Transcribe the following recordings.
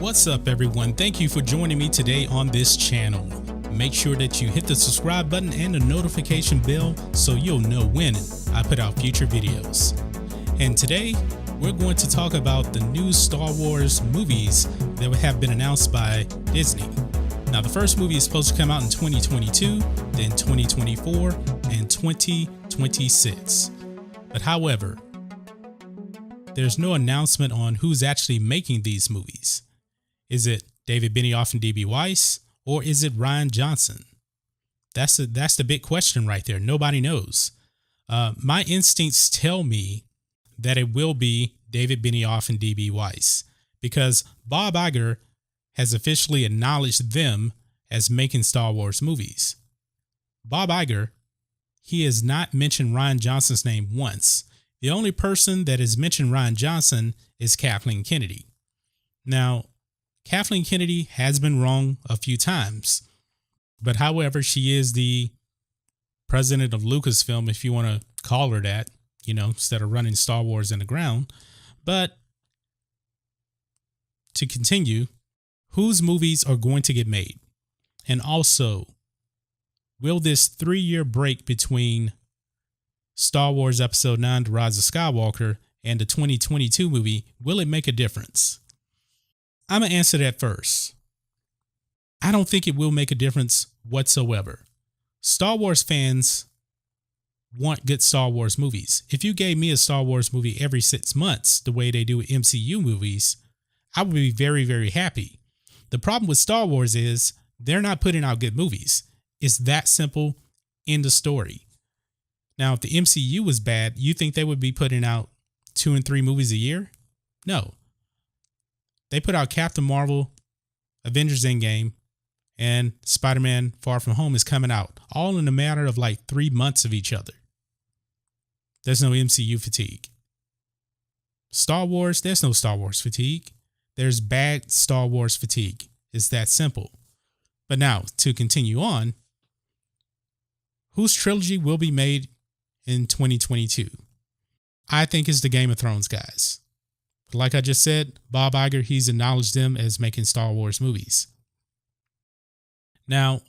What's up, everyone? Thank you for joining me today on this channel. Make sure that you hit the subscribe button and the notification bell so you'll know when I put out future videos. And today, we're going to talk about the new Star Wars movies that have been announced by Disney. Now, the first movie is supposed to come out in 2022, then 2024, and 2026. But however, there's no announcement on who's actually making these movies. Is it David Benioff and DB Weiss, or is it Rian Johnson? That's the big question right there. Nobody knows. My instincts tell me that it will be David Benioff and DB Weiss, because Bob Iger has officially acknowledged them as making Star Wars movies. Bob Iger, he has not mentioned Rian Johnson's name once. The only person that has mentioned Rian Johnson is Kathleen Kennedy. Now, Kathleen Kennedy has been wrong a few times, but however, she is the president of Lucasfilm, if you want to call her that, instead of running Star Wars in the ground. But to continue, whose movies are going to get made? And also, will this 3-year break between Star Wars Episode 9, The Rise of Skywalker, and the 2022 movie, will it make a difference? I'm going to answer that first. I don't think it will make a difference whatsoever. Star Wars fans want good Star Wars movies. If you gave me a Star Wars movie every 6 months, the way they do MCU movies, I would be very, very happy. The problem with Star Wars is they're not putting out good movies. It's that simple in the story. Now, if the MCU was bad, you think they would be putting out 2 and 3 movies a year? No. They put out Captain Marvel, Avengers Endgame, and Spider-Man Far From Home is coming out, all in a matter of like 3 months of each other. There's no MCU fatigue. Star Wars, there's no Star Wars fatigue. There's bad Star Wars fatigue. It's that simple. But now, to continue on, whose trilogy will be made in 2022? I think it's the Game of Thrones guys. Like I just said, Bob Iger, he's acknowledged them as making Star Wars movies. Now,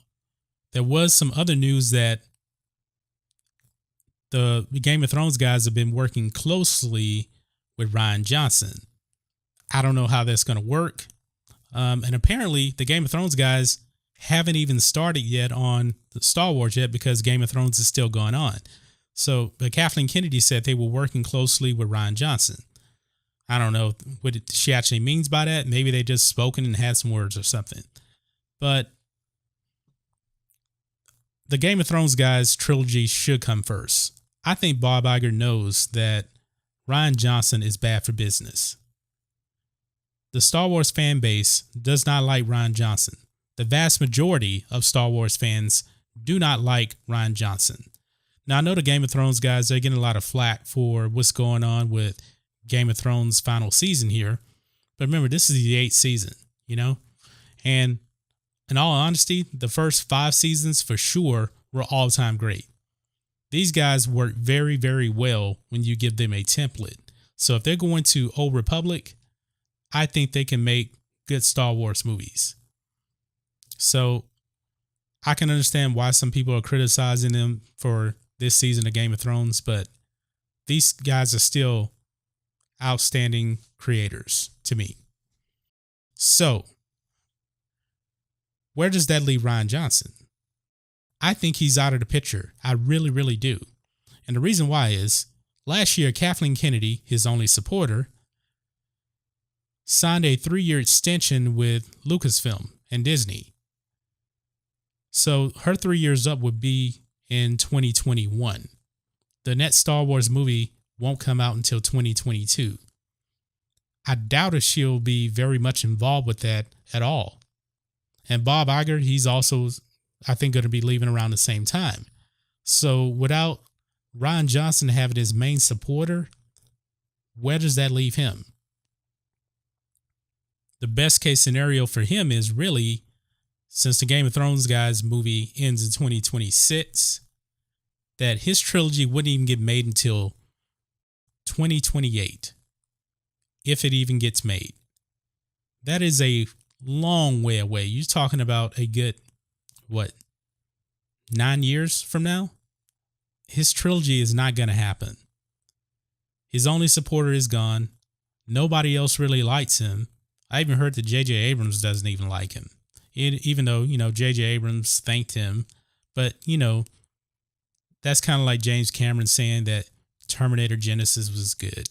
there was some other news that the Game of Thrones guys have been working closely with Rian Johnson. I don't know how that's going to work. And apparently, the Game of Thrones guys haven't even started yet on the Star Wars yet because Game of Thrones is still going on. So, but Kathleen Kennedy said they were working closely with Rian Johnson. I don't know what she actually means by that. Maybe they just spoken and had some words or something. But the Game of Thrones guys trilogy should come first. I think Bob Iger knows that Rian Johnson is bad for business. The Star Wars fan base does not like Rian Johnson. The vast majority of Star Wars fans do not like Rian Johnson. Now, I know the Game of Thrones guys, they're getting a lot of flack for what's going on with Game of Thrones final season here. But remember, this is the 8th season, And in all honesty, the first 5 seasons for sure were all-time great. These guys work very, very well when you give them a template. So if they're going to Old Republic, I think they can make good Star Wars movies. So I can understand why some people are criticizing them for this season of Game of Thrones, but these guys are still outstanding creators to me. So, where does that leave Rian Johnson? I think he's out of the picture. I really, really do. And the reason why is, last year, Kathleen Kennedy, his only supporter, signed a 3-year extension with Lucasfilm and Disney. So, her 3 years up would be in 2021. The next Star Wars movie won't come out until 2022. I doubt if she'll be very much involved with that at all. And Bob Iger, he's also, I think, going to be leaving around the same time. So without Rian Johnson having his main supporter, where does that leave him? The best case scenario for him is really, since the Game of Thrones guys movie ends in 2026, that his trilogy wouldn't even get made until 2028, if it even gets made. That is a long way away. You're talking about a good, 9 years from now? His trilogy is not going to happen. His only supporter is gone. Nobody else really likes him. I even heard that J.J. Abrams doesn't even like him. Even though, J.J. Abrams thanked him. But, that's kind of like James Cameron saying that Terminator Genesis was good.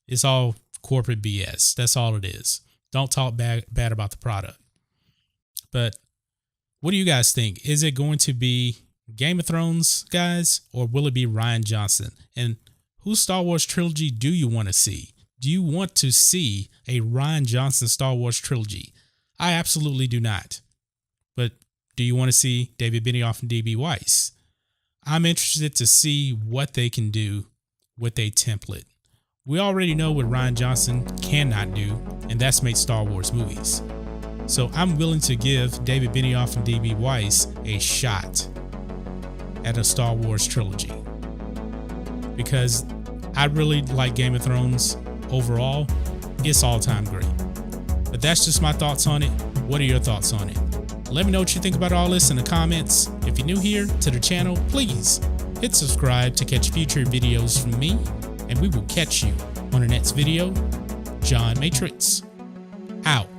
It's all corporate BS. That's all it is. Don't talk bad about the product. But what do you guys think? Is it going to be Game of Thrones, guys, or will it be Rian Johnson? And whose Star Wars trilogy do you want to see? Do you want to see a Rian Johnson Star Wars trilogy? I absolutely do not. But do you want to see David Benioff and D.B. Weiss? I'm interested to see what they can do with a template. We already know what Rian Johnson cannot do, and that's make Star Wars movies. So I'm willing to give David Benioff and D.B. Weiss a shot at a Star Wars trilogy, because I really like Game of Thrones overall. It's all-time great. But that's just my thoughts on it. What are your thoughts on it? Let me know what you think about all this in the comments. If you're new here to the channel, please hit subscribe to catch future videos from me, and we will catch you on the next video. John Matrixx, out.